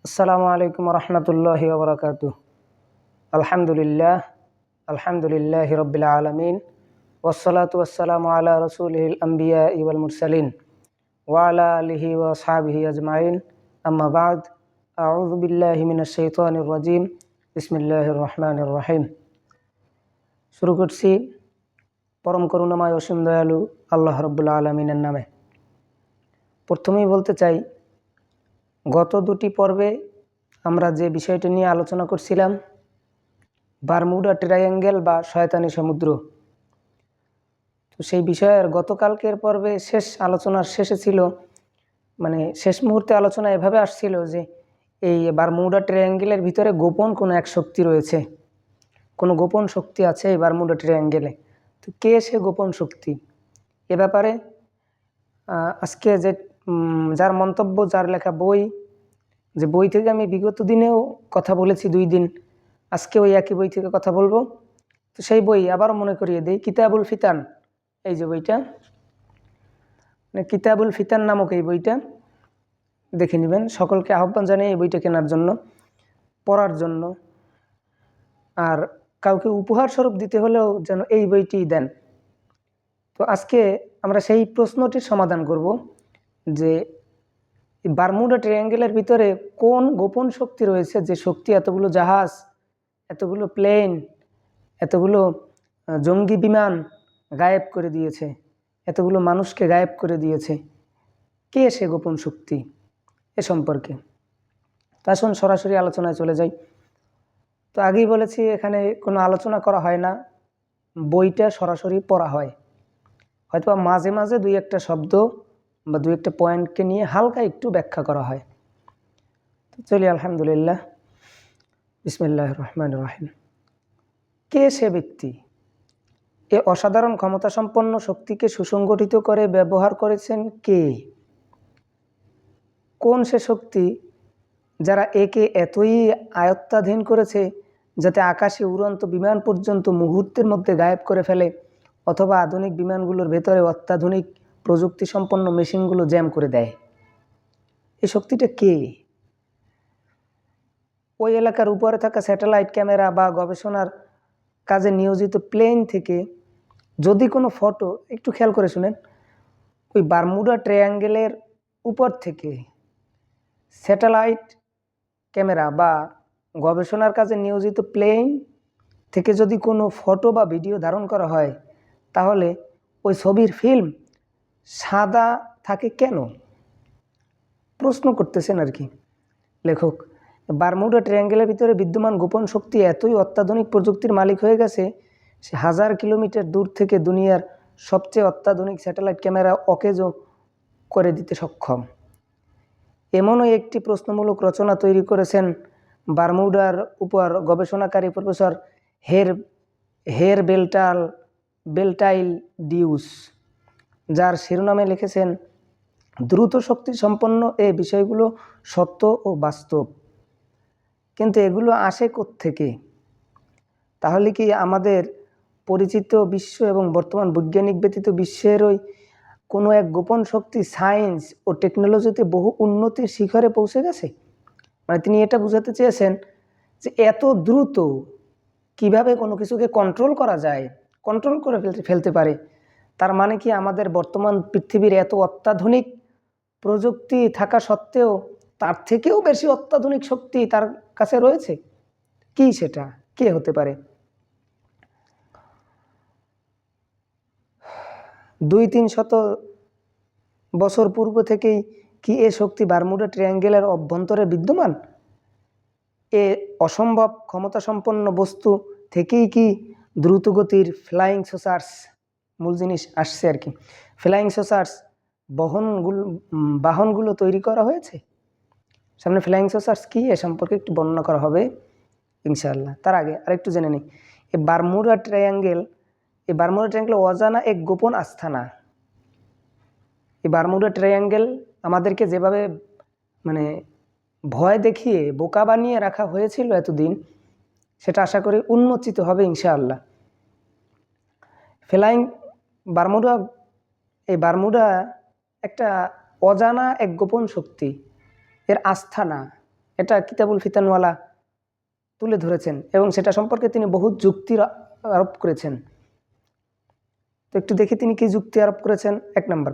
আসসালামু আলাইকুম রহমতুল্লাহি ওয়া বারাকাতুহু। আলহামদুলিল্লাহ আলহামদুলিল্লাহি রাব্বিল আলামিন ওয়াসসালাতু ওয়াসসালামু আলা রাসূলিল আম্বিয়া ওয়াল মুরসালিন ওয়া আলা আলিহি ওয়া আসহাবিহি আজমাইন। আম্মা বা'দ, আউযু বিল্লাহি মিনাশ শাইতানির রাজিম। বিসমিল্লাহির রহমানির রহিম। শুরু করছি পরম করুণাময় অসীম দয়ালু আল্লাহ রাব্বুল আলামিনের নামে। প্রথমেই বলতে চাই, গত দুটি পর্বে আমরা যে বিষয়টি নিয়ে আলোচনা করছিলাম, বারমুডা ট্রায়াঙ্গেল বা শয়তানি সমুদ্র, তো সেই বিষয়ের গতকালকের পর্বে আলোচনার শেষে ছিল, শেষ মুহূর্তে আলোচনা এভাবে আসছিল যে এই বারমুডা ট্রায়াঙ্গেলের ভিতরে গোপন কোনো এক শক্তি রয়েছে, কোনো গোপন শক্তি আছে এই বারমুডা ট্রায়াঙ্গেলে। তো কে সে গোপন শক্তি, এ ব্যাপারে আজকে যার মন্তব্য, যার লেখা বই, যে বই থেকে আমি বিগত দিনেও কথা বলেছি 2 দিন, আজকে ওই একই বই থেকে কথা বলবো। তো সেই বই আবারও মনে করিয়ে দিই, কিতাবুল ফিতান, এই যে বইটা, কিতাবুল ফিতান নামক এই বইটা দেখে নেবেন। সকলকে আহ্বান জানিয়ে এই বইটা কেনার জন্য, পড়ার জন্য, আর কাউকে উপহার স্বরূপ দিতে হলেও যেন এই বইটি দেন। তো আজকে আমরা সেই প্রশ্নটির সমাধান করব যে বারমুডা ট্রায়াঙ্গেলের ভিতরে কোন গোপন শক্তি রয়েছে, যে শক্তি এতগুলো জাহাজ, এতগুলো প্লেন, এতগুলো জঙ্গি বিমান গায়েব করে দিয়েছে, এতগুলো মানুষকে গায়েব করে দিয়েছে। কে সে গোপন শক্তি, এ সম্পর্কে তা আসুন সরাসরি আলোচনায় চলে যাই। তো আগেই বলেছি, এখানে কোনো আলোচনা করা হয় না, বইটা সরাসরি পড়া হয়, হয়তো মাঝে মাঝে 2-1টা শব্দ বা 2-1টা পয়েন্টকে নিয়ে হালকা একটু ব্যাখ্যা করা হয়। তো চলি, আলহামদুলিল্লাহ, বিসমিল্লাহির রহমানির রহিম। কে সে ব্যক্তি, এ অসাধারণ ক্ষমতাসম্পন্ন শক্তিকে সুসংগঠিত করে ব্যবহার করেছেন কে? কোন সে শক্তি যারা একে এতই আয়ত্তাধীন করেছে যাতে আকাশে উড়ন্ত বিমান পর্যন্ত মুহূর্তের মধ্যে গায়েব করে ফেলে, অথবা আধুনিক বিমানগুলোর ভেতরে অত্যাধুনিক প্রযুক্তি সম্পন্ন মেশিনগুলো জ্যাম করে দেয়? এই শক্তিটা কে? ওই এলাকার উপরে থাকা স্যাটেলাইট ক্যামেরা বা গবেষণার কাজে নিয়োজিত প্লেন থেকে যদি কোনো ফটো, একটু খেয়াল করে শুনেন, ওই বারমুডা ট্রায়াঙ্গেলের উপর থেকে স্যাটেলাইট ক্যামেরা বা গবেষণার কাজে নিয়োজিত প্লেন থেকে যদি কোনো ফটো বা ভিডিও ধারণ করা হয়, তাহলে ওই ছবির ফিল্ম সাদা থাকে কেন? প্রশ্ন করতেছেন আর কি লেখক। বারমুডা ট্রায়াঙ্গেলের ভিতরে বিদ্যমান গোপন শক্তি এতই অত্যাধুনিক প্রযুক্তির মালিক হয়ে গেছে, সে 1000 কিলোমিটার দূর থেকে দুনিয়ার সবচেয়ে অত্যাধুনিক স্যাটেলাইট ক্যামেরা অকেজো করে দিতে সক্ষম। এমনই একটি প্রশ্নমূলক রচনা তৈরি করেছেন বারমুডার উপর গবেষণাকারী প্রফেসর হের বেলটাইল ডিউস, যার শিরোনামে লিখেছেন, দ্রুত শক্তি সম্পন্ন এই বিষয়গুলো সত্য ও বাস্তব, কিন্তু এগুলো আসে কোত্থেকে? তাহলে কি আমাদের পরিচিত বিশ্ব এবং বর্তমান বৈজ্ঞানিক ব্যতীত বিশ্বেরই কোনো এক গোপন শক্তি সায়েন্স ও টেকনোলজিতে বহু উন্নতির শিখরে পৌঁছে গেছে? তিনি এটা বোঝাতে চেয়েছেন যে এত দ্রুত কিভাবে কোনো কিছুকে কন্ট্রোল করা যায়, কন্ট্রোল করে ফেলতে পারে। তার মানে কি আমাদের বর্তমান পৃথিবীর এত অত্যাধুনিক প্রযুক্তি থাকা সত্ত্বেও তার থেকেও বেশি অত্যাধুনিক শক্তি তার কাছে রয়েছে? কি সেটা, কে হতে পারে? 200-300 বছর পূর্ব থেকেই কি এ শক্তি বারমুডা ট্রায়াঙ্গেলের অভ্যন্তরে বিদ্যমান? এ অসম্ভব ক্ষমতাসম্পন্ন বস্তু থেকেই কি দ্রুতগতির ফ্লাইং সসার্স, মূল জিনিস আসছে আর কি, ফ্লাইং সসার্স বাহনগুলো তৈরি করা হয়েছে? সামনে ফ্লাইং সসার্স কি, এ সম্পর্কে একটু বর্ণনা করা হবে ইনশাআল্লাহ। তার আগে আরেকটু জেনে নিই, এই বারমুডা ট্রায়াঙ্গেল অজানা এক গোপন আস্থানা। এই বারমুডা ট্রায়াঙ্গেল আমাদেরকে যেভাবে ভয় দেখিয়ে বোকা বানিয়ে রাখা হয়েছিল এতদিন, সেটা আশা করি উন্মোচিত হবে ইনশাআল্লাহ। বারমুডা একটা অজানা এক গোপন শক্তি, এর আস্থানা, এটা কিতাবুল ফিতানওয়ালা তুলে ধরেছেন এবং সেটা সম্পর্কে তিনি বহু যুক্তি আরোপ করেছেন। তো একটু দেখি তিনি কি যুক্তি আরোপ করেছেন। 1 নম্বর,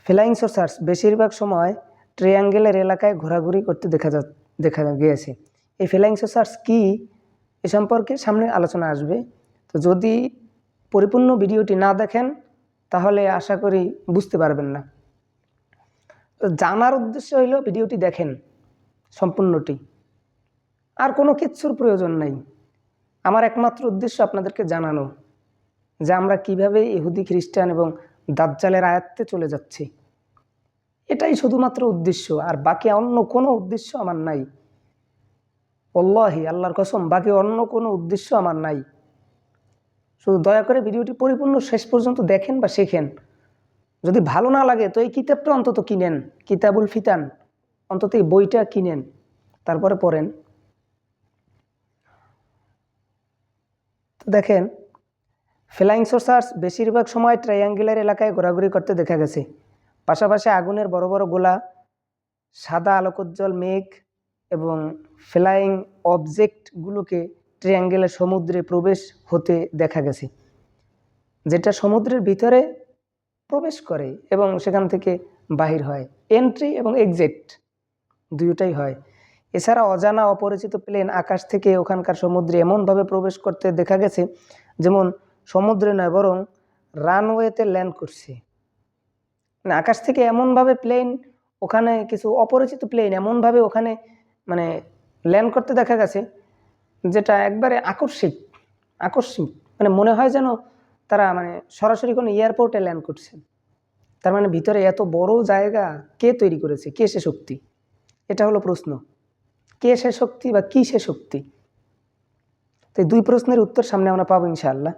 ফ্লাইং সসার্স বেশিরভাগ সময় ট্রায়াঙ্গেলের এলাকায় ঘোরাঘুরি করতে দেখা গিয়েছে। এই ফ্লাইং সসার্স কি এ সম্পর্কে সামনে আলোচনা আসবে। তো যদি পরিপূর্ণ ভিডিওটি না দেখেন তাহলে আশা করি বুঝতে পারবেন না। তো জানার উদ্দেশ্য হইল ভিডিওটি দেখেন সম্পূর্ণটি, আর কোনো কিচ্ছুর প্রয়োজন নাই। আমার একমাত্র উদ্দেশ্য আপনাদেরকে জানানো যে আমরা কিভাবে ইহুদি খ্রিস্টান এবং দাজ্জালের আয়াত্তে চলে যাচ্ছি, এটাই শুধুমাত্র উদ্দেশ্য, আর বাকি অন্য কোনো উদ্দেশ্য আমার নাই। আল্লাহি, আল্লাহর কসম, বাকি অন্য কোনো উদ্দেশ্য আমার নাই। শুধু দয়া করে ভিডিওটি পরিপূর্ণ শেষ পর্যন্ত দেখেন বা শেখেন। যদি ভালো না লাগে তো এই কিতাবটা অন্তত কিনেন, কিতাবুল ফিতান, অন্তত এই বইটা কিনেন, তারপরে পড়েন। তো দেখেন, ফ্লাইং সসার্স বেশিরভাগ সময় ট্রায়াঙ্গেলের এলাকায় ঘোরাঘুরি করতে দেখা গেছে। পাশাপাশি আগুনের বড় বড় গোলা, সাদা আলোকোজ্জ্বল মেঘ এবং ফ্লাইং অবজেক্টগুলোকে ট্রায়াঙ্গেলের সমুদ্রে প্রবেশ হতে দেখা গেছে, যেটা সমুদ্রের ভিতরে প্রবেশ করে এবং সেখান থেকে বাহির হয়। এন্ট্রি এবং এক্সিট দুইটাই হয়। এছাড়া অজানা অপরিচিত প্লেন আকাশ থেকে ওখানকার সমুদ্রে এমনভাবে প্রবেশ করতে দেখা গেছে যেমন সমুদ্রে নয় বরং রানওয়েতে ল্যান্ড করছে। মানে আকাশ থেকে এমনভাবে প্লেন, ওখানে কিছু অপরিচিত প্লেন এমনভাবে ওখানে মানে ল্যান্ড করতে দেখা গেছে যেটা একবারে আকস্মিক, মানে মনে হয় যেন তারা মানে সরাসরি কোনো এয়ারপোর্টে ল্যান্ড করছে। তার মানে ভিতরে এত বড় জায়গা কে তৈরি করেছে, কে সে শক্তি? এটা হলো প্রশ্ন, কে সে শক্তি বা কি সে শক্তি? তো এই দুই প্রশ্নের উত্তর সামনে আমরা পাবো ইনশাআল্লাহ।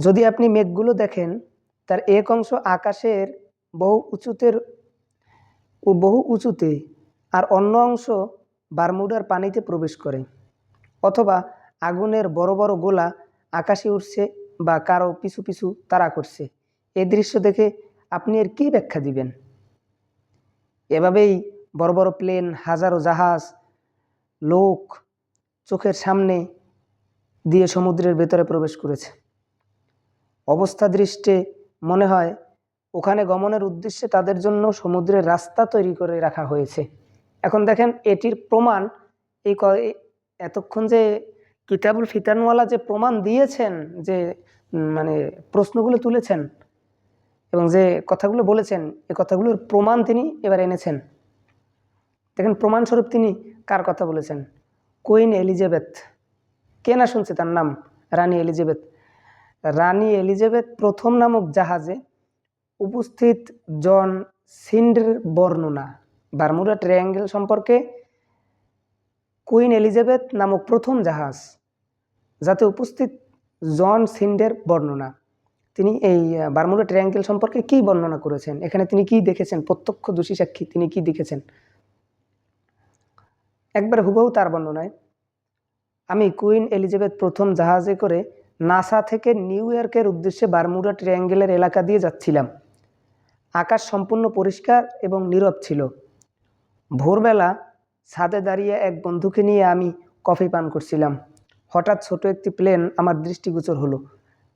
যদি আপনি মেঘগুলো দেখেন, তার এক অংশ আকাশের বহু উঁচুতে আর অন্য অংশ বারমুডার পানিতে প্রবেশ করে, অথবা আগুনের বড় বড় গোলা আকাশে উঠছে বা কারো পিছু পিছু তাড়া করছে। এই দৃশ্য দেখে আপনি এর কী ব্যাখ্যা দিবেন? এভাবেই বড় বড় প্লেন, হাজারো জাহাজ, লোক চোখের সামনে দিয়ে সমুদ্রের ভেতরে প্রবেশ করেছে। অবস্থা দৃষ্টে মনে হয় ওখানে গমনের উদ্দেশ্যে তাদের জন্য সমুদ্রের রাস্তা তৈরি করে রাখা হয়েছে। এখন দেখেন এটির প্রমাণ, এতক্ষণ যে কিতাবুল ফিতানওয়ালা যে প্রমাণ দিয়েছেন, যে মানে প্রশ্নগুলো তুলেছেন এবং যে কথাগুলো বলেছেন, এই কথাগুলোর প্রমাণ তিনি এবার এনেছেন। দেখেন প্রমাণস্বরূপ তিনি কার কথা বলেছেন? Queen Elizabeth. কে না শুনছে তার নাম? রানী এলিজাবেথ। রানী এলিজাবেথ প্রথম নামক জাহাজে উপস্থিত জন সিন্ডের বর্ণনা, বারমুডা ট্রায়াঙ্গেল সম্পর্কে কুইন এলিজাবেথ নামক প্রথম জাহাজ যাতে উপস্থিত জন সিন্ডের বর্ণনা, তিনি এই বারমুডা ট্রায়াঙ্গেল সম্পর্কে কী বর্ণনা করেছেন, এখানে তিনি কি দেখেছেন, প্রত্যক্ষদর্শী সাক্ষী তিনি কি দেখেছেন, একবার হুবহু তার বর্ণনায়। আমি কুইন এলিজাবেথ প্রথম জাহাজে করে নাসা থেকে নিউ ইয়র্কের উদ্দেশ্যে বারমুডা ট্রায়াঙ্গেলের এলাকা দিয়ে যাচ্ছিলাম। আকাশ সম্পূর্ণ পরিষ্কার এবং নীরব ছিল। ভোরবেলা ছাদে দাঁড়িয়ে এক বন্ধুকে নিয়ে আমি কফি পান করছিলাম। হঠাৎ ছোট একটি প্লেন আমার দৃষ্টিগোচর হলো।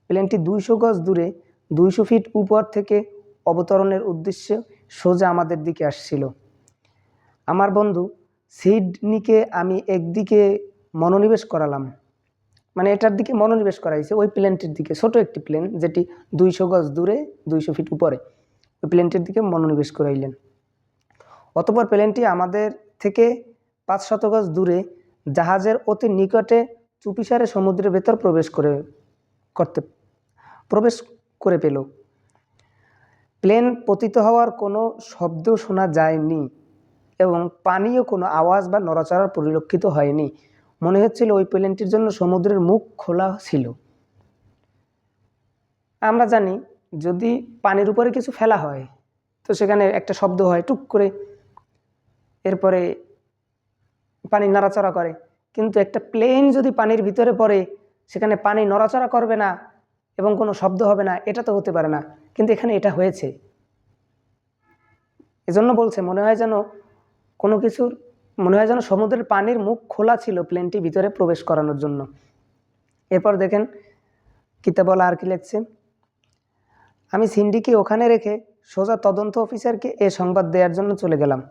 প্লেনটি 200 গজ দূরে 200 ফিট উপর থেকে অবতরণের উদ্দেশ্যে সোজা আমাদের দিকে আসছিল। আমার বন্ধু সিডনিকে আমি একদিকে মনোনিবেশ করালাম, মানে এটার দিকে মনোনিবেশ করাইছে, ওই প্লেনটির দিকে, ছোট একটি প্লেন যেটি 200 গজ দূরে 200 ফিট উপরে, ওই প্লেনটির দিকে মনোনিবেশ করাইলেন। অতঃপর প্লেনটি আমাদের থেকে 500 গজ দূরে জাহাজের অতি নিকটে চুপিসারে সমুদ্রের ভেতর প্রবেশ করে পেল। প্লেন পতিত হওয়ার কোনো শব্দ শোনা যায়নি এবং পানিও কোনো আওয়াজ বা নড়াচড়া পরিলক্ষিত হয়নি। মনে হচ্ছিল ওই প্লেনটির জন্য সমুদ্রের মুখ খোলা ছিল। আমরা জানি যদি পানির উপরে কিছু ফেলা হয় তো সেখানে একটা শব্দ হয় টুক করে, এরপরে পানি নড়াচড়া করে, কিন্তু একটা প্লেন যদি পানির ভিতরে পড়ে সেখানে পানি নড়াচড়া করবে না এবং কোনো শব্দ হবে না, এটা তো হতে পারে না। কিন্তু এখানে এটা হয়েছে। এজন্য বলছে মনে হয় যেন সমুদ্রের পানির মুখ খোলা ছিল প্লেনটি ভিতরে প্রবেশ করানোর জন্য। এরপর দেখেন কিতাবওয়ালা আর কি লিখছে, আমি সিন্ডিকে ওখানে রেখে সোজা তদন্ত অফিসারকে এ সংবাদ দেওয়ার জন্য চলে গেলাম।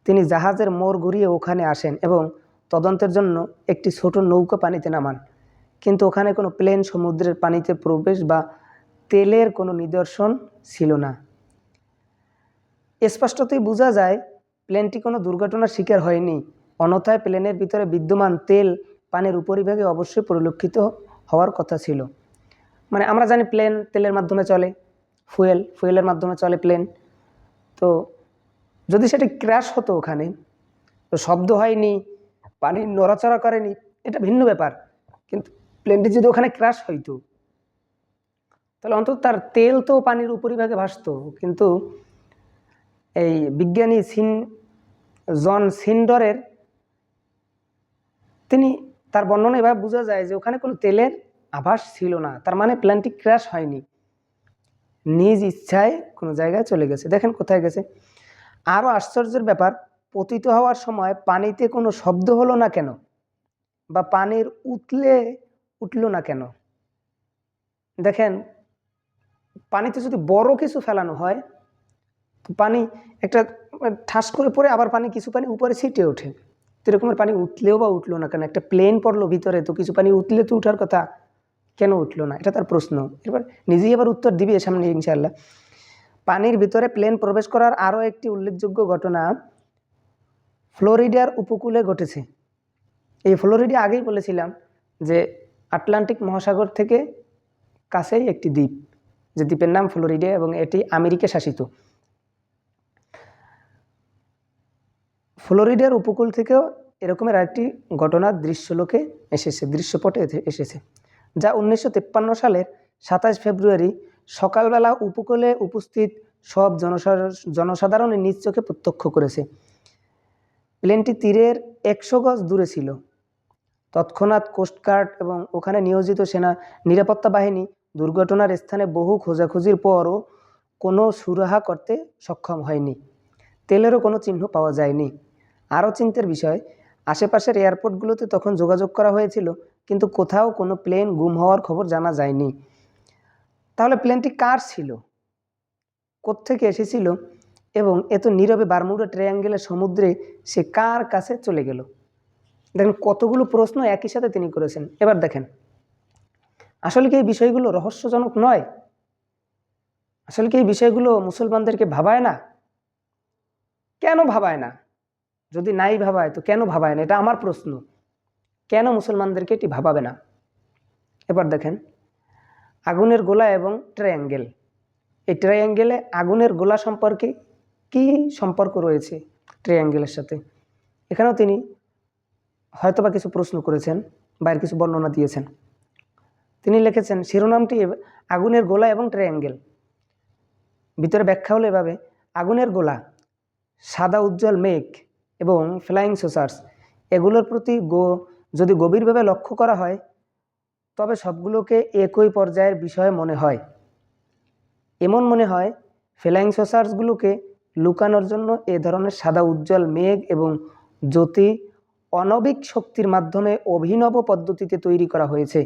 তিনি জাহাজের মোড় ঘুরিয়ে ওখানে আসেন এবং তদন্তের জন্য একটি ছোট নৌকা পানিতে নামান। কিন্তু ওখানে কোনো প্লেন সমুদ্রের পানিতে প্রবেশ বা তেলের কোনো নিদর্শন ছিল না। স্পষ্টতই বোঝা যায় প্লেনটি কোনো দুর্ঘটনার শিকার হয়নি, অন্যথায় প্লেনের ভিতরে বিদ্যমান তেল পানির উপরিভাগে অবশ্যই পরিলক্ষিত হওয়ার কথা ছিল। মানে আমরা জানি প্লেন তেলের মাধ্যমে চলে, ফুয়েলের মাধ্যমে চলে প্লেন। তো যদি সেটা ক্র্যাশ হতো ওখানে, তো শব্দ হয়নি, পানি নড়াচড়া করেনি, এটা ভিন্ন ব্যাপার। কিন্তু প্লেনটি যদি ওখানে ক্র্যাশ হইতো তাহলে অন্তত তার তেল তো পানির উপরিভাগে ভাসতো। কিন্তু এই বিজ্ঞানী জন সিন্ডরের তার বর্ণনা এভাবে বোঝা যায় যে ওখানে কোনো তেলের আভাস ছিল না, তার মানে প্লেনটি ক্র্যাশ হয়নি, নিজ ইচ্ছায় কোনো জায়গায় চলে গেছে। দেখেন কোথায় গেছে। আরও আশ্চর্যের ব্যাপার, পতিত হওয়ার সময় পানিতে কোনো শব্দ হলো না কেন, বা পানির উঠল না কেন। দেখেন পানিতে যদি বড় কিছু ফেলানো হয় তো পানি একটা ঠাস করে পড়ে আবার কিছু পানি উপরে ছিটে ওঠে। তো এরকমের পানি উঠলেও বা উঠলো না কেন? একটা প্লেন পড়লো ভিতরে, তো কিছু পানি উঠলে তো উঠার কথা, কেন উঠলো না? এটা তার প্রশ্ন। এবার নিজেই আবার উত্তর দিবে সামনে ইনশাআল্লাহ। পানির ভিতরে প্লেন প্রবেশ করার আরও একটি উল্লেখযোগ্য ঘটনা ফ্লোরিডার উপকূলে ঘটেছে। এই ফ্লোরিডা আগেই বলেছিলাম যে আটলান্টিক মহাসাগর থেকে কাছেই একটি দ্বীপ, যে দ্বীপের নাম ফ্লোরিডা এবং এটি আমেরিকা শাসিত। ফ্লোরিডার উপকূল থেকেও এরকমের আরেকটি ঘটনার দৃশ্যপটে এসেছে, যা 1953 সালের 27 ফেব্রুয়ারি সকালবেলা উপকূলে উপস্থিত সব জনসাধারণের নিজ চোখে প্রত্যক্ষ করেছে। প্লেনটি তীরের 100 গজ দূরে ছিল। তৎক্ষণাৎ কোস্টগার্ড এবং ওখানে নিয়োজিত সেনা নিরাপত্তা বাহিনী দুর্ঘটনার স্থানে বহু খোঁজাখুঁজির পরও কোনো সুরাহা করতে সক্ষম হয়নি। তেলেরও কোনো চিহ্ন পাওয়া যায়নি। আরও চিন্তার বিষয়, আশেপাশের এয়ারপোর্টগুলোতে তখন যোগাযোগ করা হয়েছিল, কিন্তু কোথাও কোনো প্লেন গুম হওয়ার খবর জানা যায়নি। তাহলে প্লেনটি কার ছিল, কোত্থেকে এসেছিল এবং এত নীরবে বারমুডা ট্রায়াঙ্গেলের সমুদ্রে সে কার কাছে চলে গেল? দেখেন কতগুলো প্রশ্ন একই সাথে তিনি করেছেন। এবার দেখেন, আসলে কি এই বিষয়গুলো রহস্যজনক নয়? আসলে কি এই বিষয়গুলো মুসলমানদেরকে ভাবায় না? কেন ভাবায় না? যদি নাই ভাবায় তো কেন ভাবায় না? এটা আমার প্রশ্ন। কেন মুসলমানদেরকে এটি ভাবাবে না? এবার দেখেন আগুনের গোলা এবং ট্রায়াঙ্গেল। এই ট্রায়াঙ্গেলে আগুনের গোলা সম্পর্কে কি সম্পর্ক রয়েছে ট্রায়াঙ্গেলের সাথে? এখানেও তিনি হয়তোবা কিছু প্রশ্ন করেছেন বা এর কিছু বর্ণনা দিয়েছেন। তিনি লিখেছেন শিরোনামটি আগুনের গোলা এবং ট্রায়াঙ্গেল। ভিতরে ব্যাখ্যা হলো এভাবে: আগুনের গোলা, সাদা উজ্জ্বল মেঘ এবং ফ্লাইং সসার্স, এগুলোর প্রতি যদি গভীরভাবে লক্ষ্য করা হয় তবে সবগুলোকে একই পর্যায়ের বিষয় মনে হয়। এমন মনে হয় ফ্লাইং সসার্সগুলোকে লুকানোর জন্য এ ধরনের সাদা উজ্জ্বল মেঘ এবং জ্যোতি অনবিক শক্তির মাধ্যমে অভিনব পদ্ধতিতে তৈরি করা হয়েছে।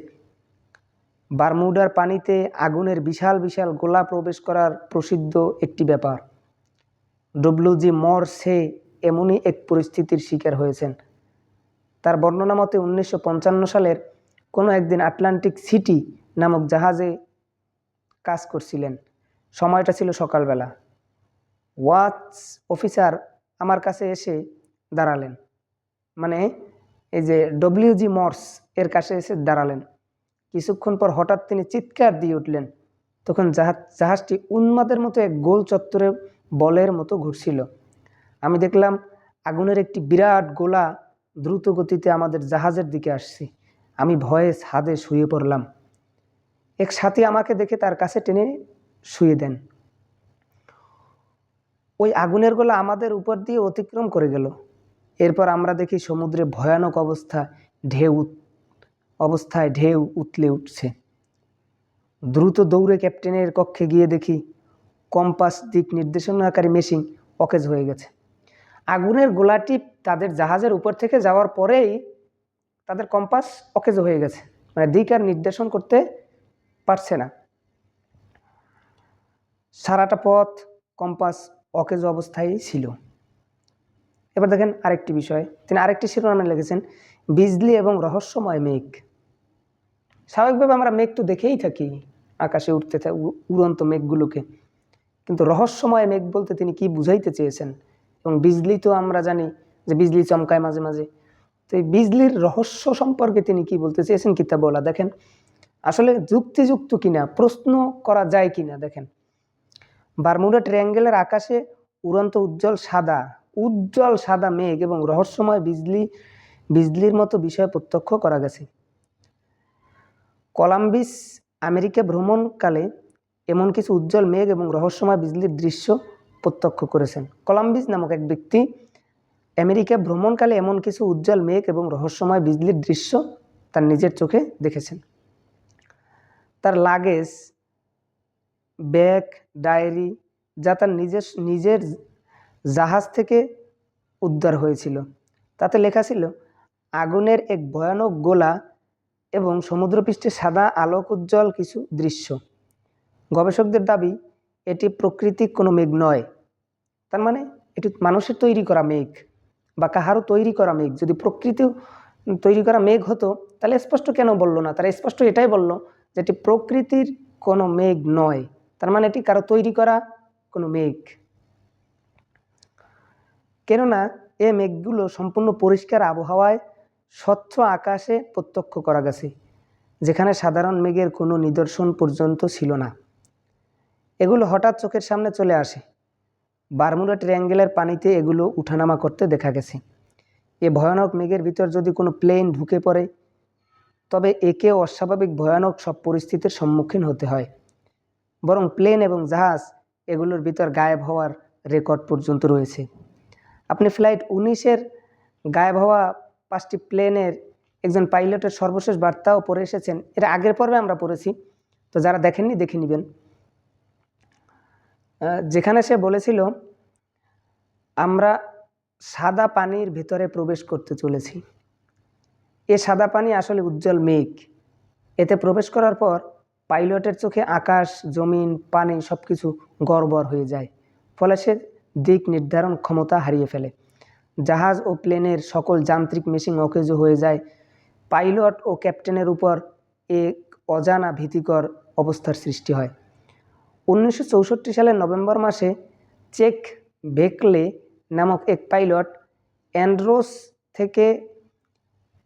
বারমুডার পানিতে আগুনের বিশাল বিশাল গোলা প্রবেশ করার প্রসিদ্ধ একটি ব্যাপার। ডব্লিউ.জি. মরসে এমনই এক পরিস্থিতির শিকার হয়েছেন। তার বর্ণনা মতে 1955 সালের কোনো একদিন আটলান্টিক সিটি নামক জাহাজে কাজ করছিলেন। সময়টা ছিল সকালবেলা। ওয়াচ অফিসার আমার কাছে এসে দাঁড়ালেন, মানে এই যে ডব্লিউ.জি. মর্স এর কাছে এসে দাঁড়ালেন। কিছুক্ষণ পর হঠাৎ তিনি চিৎকার দিয়ে উঠলেন। তখন জাহাজটি উন্মাদের মতো এক গোল চত্বরে বলের মতো ঘুরছিল। আমি দেখলাম আগুনের একটি বিরাট গোলা দ্রুত গতিতে আমাদের জাহাজের দিকে আসছে। আমি ভয়ে ছাদে শুয়ে পড়লাম। এক সাথী আমাকে দেখে তার কাছে টেনে শুয়ে দেন। ওই আগুনের গোলা আমাদের উপর দিয়ে অতিক্রম করে গেল। এরপর আমরা দেখি সমুদ্রে ভয়ানক অবস্থায় ঢেউ উতলে উঠছে। দ্রুত দৌড়ে ক্যাপ্টেনের কক্ষে গিয়ে দেখি কম্পাস দিক নির্দেশনাকারী মেশিন অকেজ হয়ে গেছে। আগুনের গোলাটি তাদের জাহাজের উপর থেকে যাওয়ার পরেই তাদের কম্পাস অকেজ হয়ে গেছে, মানে দিক আর নির্দেশন করতে পারছে না। সারাটা পথ কম্পাস অকেজ অবস্থায় ছিল। এবার দেখেন আরেকটি বিষয়, তিনি আরেকটি শিরোনামে লিখেছেন বিজলি এবং রহস্যময় মেঘ। স্বাভাবিকভাবে আমরা মেঘ তো দেখেই থাকি, আকাশে উঠতে উড়ন্ত মেঘগুলোকে, কিন্তু রহস্যময় মেঘ বলতে তিনি কি বুঝাইতে চেয়েছেন? এবং বিজলি তো আমরা জানি যে বিজলি চমকায় মাঝে মাঝে, তো এই বিজলির রহস্য সম্পর্কে তিনি কি বলতে চেয়েছেন কিতাবওয়ালা দেখেন আসলে যুক্তিযুক্ত কিনা, প্রশ্ন করা যায় কিনা। দেখেন, বারমুডা ট্রায়াঙ্গেলের আকাশে উড়ন্ত উজ্জ্বল সাদা মেঘ এবং রহস্যময় বিজলির মতো বিষয় প্রত্যক্ষ করা গেছে। কলাম্বিস আমেরিকা ভ্রমণকালে এমন কিছু উজ্জ্বল মেঘ এবং রহস্যময় বিজলির দৃশ্য প্রত্যক্ষ করেছেন। কলাম্বিস নামক এক ব্যক্তি আমেরিকা ভ্রমণকালে এমন কিছু উজ্জ্বল মেঘ এবং রহস্যময় বিজলির দৃশ্য তার নিজের চোখে দেখেছেন। তার লাগেজ, ব্যাগ, ডায়েরি যা তার নিজের জাহাজ থেকে উদ্ধার হয়েছিল, তাতে লেখা ছিল আগুনের এক ভয়ানক গোলা এবং সমুদ্রপৃষ্ঠে সাদা আলোক উজ্জ্বল কিছু দৃশ্য। গবেষকদের দাবি এটি প্রাকৃতিক কোনো মেঘ নয়, তার মানে এটি মানুষের তৈরি করা মেঘ বা কাহারও তৈরি করা মেঘ। যদি প্রকৃতি তৈরি করা মেঘ হতো তাহলে স্পষ্ট কেন বলল না? তারা স্পষ্ট এটাই বলল যে এটি প্রকৃতির কোনো মেঘ নয়, তার মানে এটি কারো তৈরি করা কোনো মেঘ। কেননা এ মেঘগুলো সম্পূর্ণ পরিষ্কার আবহাওয়ায় স্বচ্ছ আকাশে প্রত্যক্ষ করা গেছে, যেখানে সাধারণ মেঘের কোনো নিদর্শন পর্যন্ত ছিল না। এগুলো হঠাৎ চোখের সামনে চলে আসে। বারমুডা ট্রায়াঙ্গেলের পানিতে এগুলো উঠানামা করতে দেখা গেছে। এ ভয়ানক মেঘের ভিতর যদি কোনো প্লেন ঢুকে পড়ে তবে একে অস্বাভাবিক ভয়ানক সব পরিস্থিতির সম্মুখীন হতে হয়। বরং প্লেন এবং জাহাজ এগুলোর ভিতর গায়েব হওয়ার রেকর্ড পর্যন্ত রয়েছে। আপনি ফ্লাইট 19-এর গায়েব হওয়া 5টি প্লেনের একজন পাইলটের সর্বশেষ বার্তাও পড়ে এসেছেন, এর আগের পর্বে আমরা পড়েছি, তো যারা দেখেননি দেখে নেবেন। যেখানে সে বলেছিল আমরা সাদা পানির ভিতরে প্রবেশ করতে চলেছি। এ সাদা পানি আসলে উজ্জ্বল মেঘ। এতে প্রবেশ করার পর পাইলটের চোখে আকাশ, জমিন, পানি সব কিছু গড়বড় হয়ে যায়, ফলে সে দিক নির্ধারণ ক্ষমতা হারিয়ে ফেলে। জাহাজ ও প্লেনের সকল যান্ত্রিক মেশিন অকেজ হয়ে যায়। পাইলট ও ক্যাপ্টেনের উপর এক অজানা ভীতিকর অবস্থার সৃষ্টি হয়। 1964 সালের নভেম্বর মাসে চেক বেকলে নামক এক পাইলট অ্যান্ড্রোস থেকে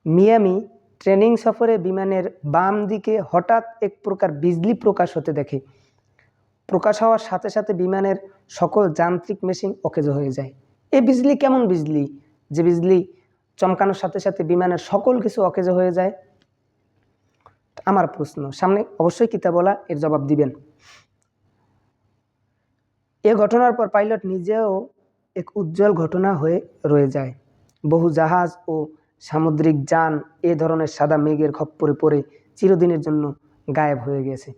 মিয়ামি ট্রেনিং সফরে বিমানের বাম দিকে হঠাৎ এক প্রকার বিজলি প্রকাশ হতে দেখে। প্রকাশ হওয়ার সাথে সাথে বিমানের সকল যান্ত্রিক মেশিন অকেজ হয়ে যায়। এই বিজলি কেমন বিজলি, যে বিজলি চমকানোর সাথে সাথে বিমানের সকল কিছু অকেজ হয়ে যায়? আমার প্রশ্ন, সামনে অবশ্যই কিতাবওয়ালা এর জবাব দিবেন। এ ঘটনার পর পাইলট নিজেও এক উজ্জ্বল ঘটনা হয়ে রয়ে যায়। বহু জাহাজ ও সামুদ্রিক যান এ ধরনের সাদা মেঘের খপ্পরে পড়ে চিরদিনের জন্য গায়েব হয়ে গেছে।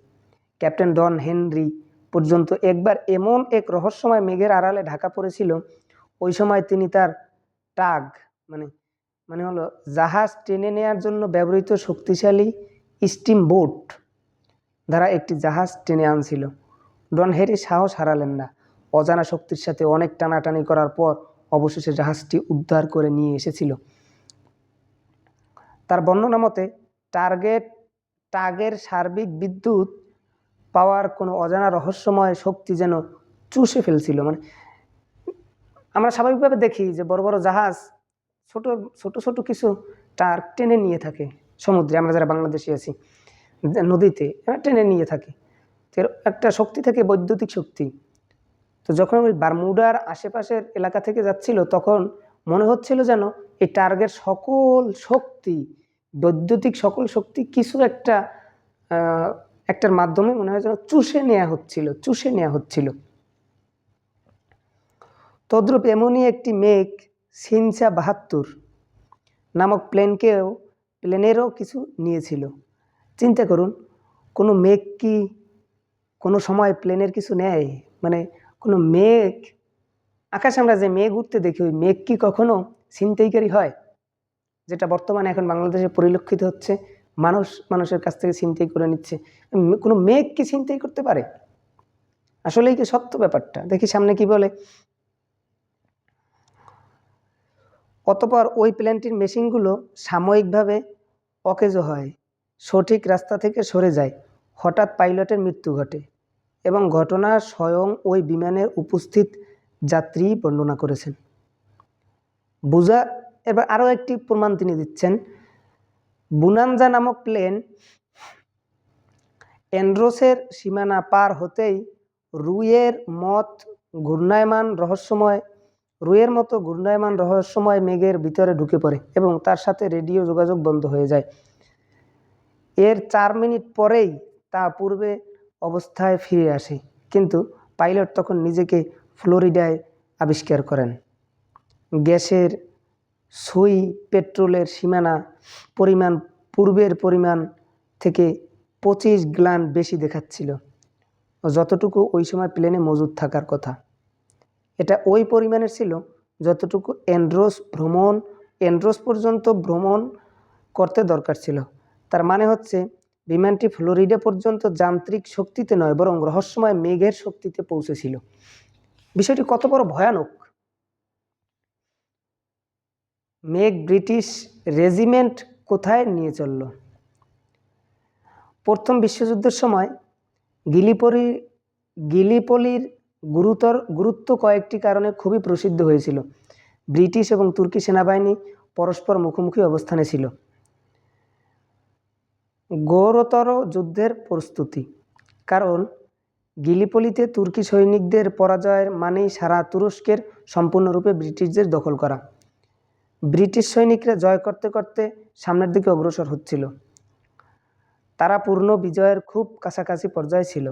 ক্যাপ্টেন ডন হেনরি পর্যন্ত একবার এমন এক রহস্যময় মেঘের আড়ালে ঢাকা পড়েছিল। ওই সময় তিনি তার টাগ মানে হলো জাহাজ টেনে নেওয়ার জন্য ব্যবহৃত শক্তিশালী স্টিম বোট দ্বারা একটি জাহাজ টেনে আনছিল। ডন হেনরি সাহস হারালেন না। অজানা শক্তির সাথে অনেক টানাটানি করার পর অবশেষে জাহাজটি উদ্ধার করে নিয়ে এসেছিল। তার বর্ণনা মতে টাগের সার্বিক বিদ্যুৎ পাওয়ার কোনো অজানা রহস্যময় শক্তি যেন চুষে ফেলছিল। মানে আমরা স্বাভাবিকভাবে দেখি যে বড় বড় জাহাজ ছোট ছোট ছোট কিছু টার্ক টেনে নিয়ে থাকে সমুদ্রে, আমরা যারা বাংলাদেশে আছি নদীতে টেনে নিয়ে থাকে, একটা শক্তি থাকে, বৈদ্যুতিক শক্তি। তো যখন ওই বারমুডার আশেপাশের এলাকা থেকে যাচ্ছিল তখন মনে হচ্ছিল যেন এই টার্গের সকল শক্তি, বৈদ্যুতিক সকল শক্তি কিছু একটার মাধ্যমে মনে হয় যেন চুষে নেওয়া হচ্ছিল। তদ্রূপ এমনই একটি মেঘ সিনচা 72 নামক প্লেনেরও কিছু নিয়েছিল। চিন্তা করুন, কোনো মেঘ কি কোনো সময় প্লেনের কিছু নেয়? মানে কোনো মেঘ আকাশে আমরা যে মেঘ উঠতে দেখি, ওই মেঘ কি কখনো ছিনতাইকারী হয়? যেটা বর্তমানে এখন বাংলাদেশে পরিলক্ষিত হচ্ছে, মানুষের কাছ থেকে ছিনতাই করে নিচ্ছে। কোনো মেঘ কি ছিনতাই করতে পারে? আসলেই কি সত্য ব্যাপারটা? দেখি সামনে কি বলে। অতঃপর ওই প্লেনটির মেশিনগুলো সাময়িকভাবে অকেজো হয়, সঠিক রাস্তা থেকে সরে যায়। হঠাৎ পাইলটের মৃত্যু ঘটে এবং ঘটনা স্বয়ং ওই বিমানের উপস্থিত যাত্রী বর্ণনা করেছেন। বুঝা এবার আরও একটি প্রমাণ তিনি দিচ্ছেন। বুনানজা নামক প্লেন অ্যান্ড্রোসের সীমানা পার হতেই রুয়ের মতো ঘূর্ণায়মান রহস্যময় মেঘের ভিতরে ঢুকে পড়ে এবং তার সাথে রেডিও যোগাযোগ বন্ধ হয়ে যায়। এর 4 মিনিট পরেই তা পূর্বে অবস্থায় ফিরে আসে, কিন্তু পাইলট তখন নিজেকে ফ্লোরিডায় আবিষ্কার করেন। গ্যাসের সুই পেট্রোলের সীমানা পরিমাণ পূর্বের পরিমাণ থেকে 25 গ্লান বেশি দেখাচ্ছিল, যতটুকু ওই সময় প্লেনে মজুদ থাকার কথা। এটা ওই পরিমাণের ছিল যতটুকু অ্যান্ড্রোস পর্যন্ত ভ্রমণ করতে দরকার ছিল। তার মানে হচ্ছে বিমানটি ফ্লোরিডা পর্যন্ত যান্ত্রিক শক্তিতে নয়, বরং রহস্যময় মেঘের শক্তিতে পৌঁছেছিল। বিষয়টি কত বড় ভয়ানক! মেঘ ব্রিটিশ রেজিমেন্ট কোথায় নিয়ে চলল? প্রথম বিশ্বযুদ্ধের সময় গিলিপলির গুরুত্ব কয়েকটি কারণে খুবই প্রসিদ্ধ হয়েছিল। ব্রিটিশ এবং তুর্কি সেনাবাহিনী পরস্পর মুখোমুখি অবস্থানে ছিল। ঘোরতর যুদ্ধের প্রস্তুতি, কারণ গিলিপলিতে তুর্কি সৈনিকদের পরাজয়ের মানেই সারা তুরস্কের সম্পূর্ণরূপে ব্রিটিশদের দখল করা। ব্রিটিশ সৈনিকরা জয় করতে করতে সামনের দিকে অগ্রসর হচ্ছিল। তারা পূর্ণ বিজয়ের খুব কাছাকাছি পর্যায়ে ছিল।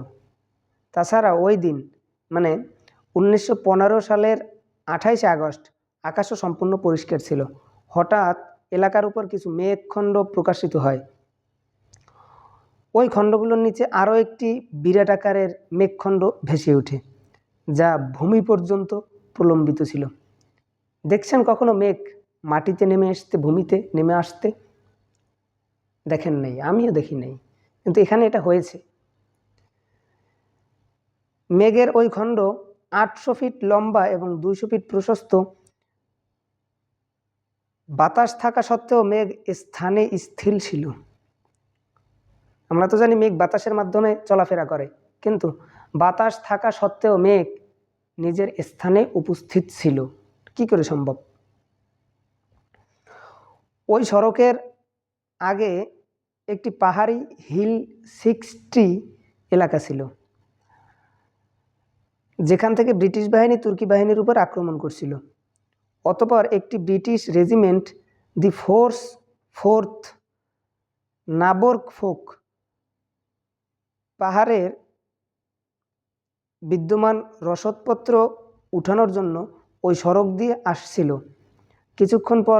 তাছাড়া ওই দিন মানে 1915 সালের 28 আগস্ট আকাশও সম্পূর্ণ পরিষ্কার ছিল। হঠাৎ এলাকার উপর কিছু মেঘখণ্ড প্রকাশিত হয়। ওই খণ্ডগুলোর নিচে আরও একটি বিরাট আকারের মেঘখণ্ড ভেসে ওঠে, যা ভূমি পর্যন্ত প্রলম্বিত ছিল। দেখছেন কখনো মেঘ মাটিতে ভূমিতে নেমে আসতে? দেখেন নাই, আমিও দেখি নাই, কিন্তু এখানে এটা হয়েছে। মেঘের ওই খণ্ড 800 ফিট লম্বা এবং 200 ফিট প্রশস্ত। বাতাস থাকা সত্ত্বেও মেঘ স্থানে স্থির ছিল। আমরা তো জানি মেঘ বাতাসের মাধ্যমে চলাফেরা করে, কিন্তু বাতাস থাকা সত্ত্বেও মেঘ নিজের স্থানে উপস্থিত ছিল। কি করে সম্ভব? ওই সড়কের আগে একটি পাহাড়ি হিল 60 এলাকা ছিল, যেখান থেকে ব্রিটিশ বাহিনী তুর্কি বাহিনীর উপর আক্রমণ করছিল। অতঃপর একটি ব্রিটিশ রেজিমেন্ট দি ফোর্থ নাবরফোক পাহাড়ের বিদ্যমান রসদপত্র উঠানোর জন্য ওই সড়ক দিয়ে আসছিল। কিছুক্ষণ পর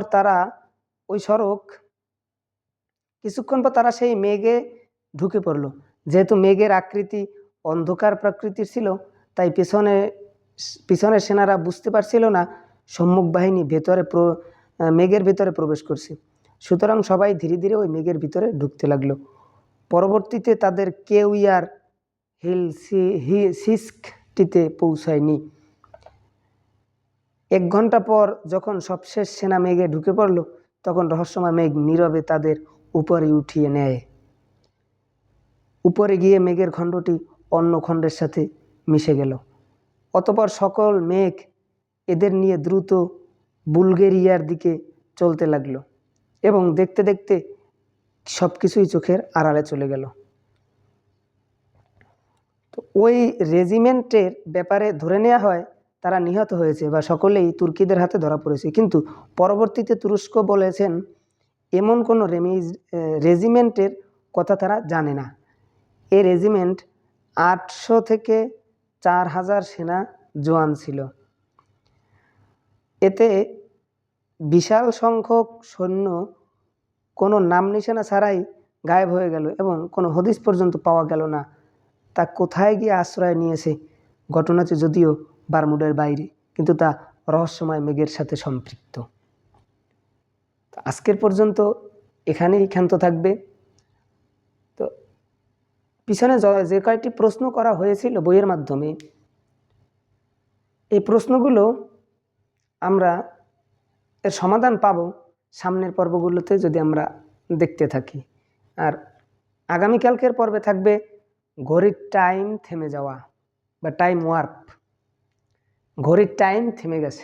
তারা সেই মেঘে ঢুকে পড়ল। যেহেতু মেঘের আকৃতি অন্ধকার প্রকৃতির ছিল, তাই পিছনের সেনারা বুঝতে পারছিল না সম্মুখ বাহিনী মেঘের ভেতরে প্রবেশ করছে। সুতরাং সবাই ধীরে ধীরে ওই মেঘের ভিতরে ঢুকতে লাগলো। পরবর্তীতে তাদের কেউই আর হিল 60টিতে পৌঁছায়নি। 1 ঘন্টা পর যখন সবশেষ সেনা মেঘে ঢুকে পড়ল, তখন রহস্যময় মেঘ নীরবে তাদের উপরে উঠিয়ে নেয়। উপরে গিয়ে মেঘের খণ্ডটি অন্য খণ্ডের সাথে মিশে গেল। অতঃপর সকল মেঘ এদের নিয়ে দ্রুত বুলগেরিয়ার দিকে চলতে লাগলো এবং দেখতে দেখতে সব কিছুই চোখের আড়ালে চলে গেল। তো ওই রেজিমেন্টের ব্যাপারে ধরে নেওয়া হয় তারা নিহত হয়েছে বা সকলেই তুর্কিদের হাতে ধরা পড়েছে, কিন্তু পরবর্তীতে তুরস্ক বলেছেন এমন কোনো রেজিমেন্টের কথা তারা জানে না। এই রেজিমেন্ট 800 থেকে 4000 সেনা জওয়ান ছিল। এতে বিশাল সংখ্যক সৈন্য কোনো নাম নিশানা ছাড়াই গায়েব হয়ে গেল এবং কোনো হদিস পর্যন্ত পাওয়া গেল না তা কোথায় গিয়ে আশ্রয় নিয়েছে। ঘটনাটি যদিও বারমুডার বাইরে, কিন্তু তা রহস্যময় মেঘের সাথে সম্পৃক্ত। তো আজকের পর্যন্ত এখানেই ক্ষান্ত থাকবে। তো পিছনে যে কয়েকটি প্রশ্ন করা হয়েছিল বইয়ের মাধ্যমে, এই প্রশ্নগুলো আমরা এর সমাধান পাব সামনের পর্বগুলোতে যদি আমরা দেখতে থাকি। আর আগামীকালকের পর্বে থাকবে ঘড়ির টাইম থেমে যাওয়া বা টাইম ওয়ার্প। ঘড়ির টাইম থেমে গেছে,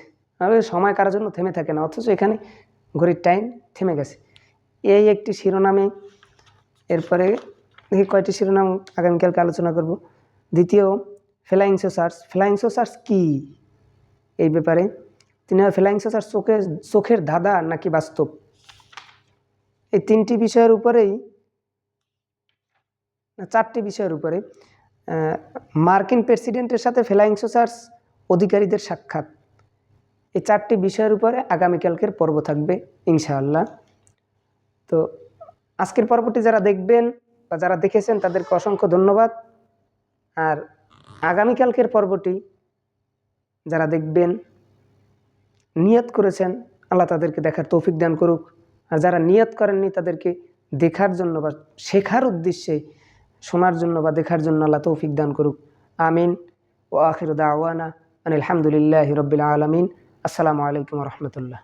সময় কারোর জন্য থেমে থাকে না, অথচ এখানে ঘড়ির টাইম থেমে গেছে। এই একটি শিরোনামে, এরপরে দেখি কয়টি শিরোনাম আগামীকালকে আলোচনা করব। দ্বিতীয়, ফ্লাইং সসার্স। ফ্লাইং সসার্স কী, এই ব্যাপারে তিনি ফ্লাইং সসার্স চোখের ধাঁধা নাকি বাস্তব, এই তিনটি বিষয়ের উপরেই, চারটি বিষয়ের উপরে, মার্কিন প্রেসিডেন্টের সাথে ফ্লাইং সসার্স অধিকারীদের সাক্ষাৎ, এই চারটি বিষয়ের উপরে আগামীকালকের পর্ব থাকবে ইনশাআল্লাহ। তো আজকের পর্বটি যারা দেখবেন বা যারা দেখেছেন তাদেরকে অসংখ্য ধন্যবাদ। আর আগামীকালকের পর্বটি যারা দেখবেন, নিয়ত করেছেন, আল্লাহ তাদেরকে দেখার তৌফিক দান করুক। আর যারা নিয়ত করেননি তাদেরকে দেখার জন্য বা শেখার উদ্দেশ্যে শোনার জন্য বা দেখার জন্য আল্লাহ তৌফিক দান করুক। আমিন। ও আখিরু দাওয়ানা আনিল হামদুলিল্লাহি রাব্বিল আলামিন। আসসালামু আলাইকুম ওয়া রাহমাতুল্লাহ।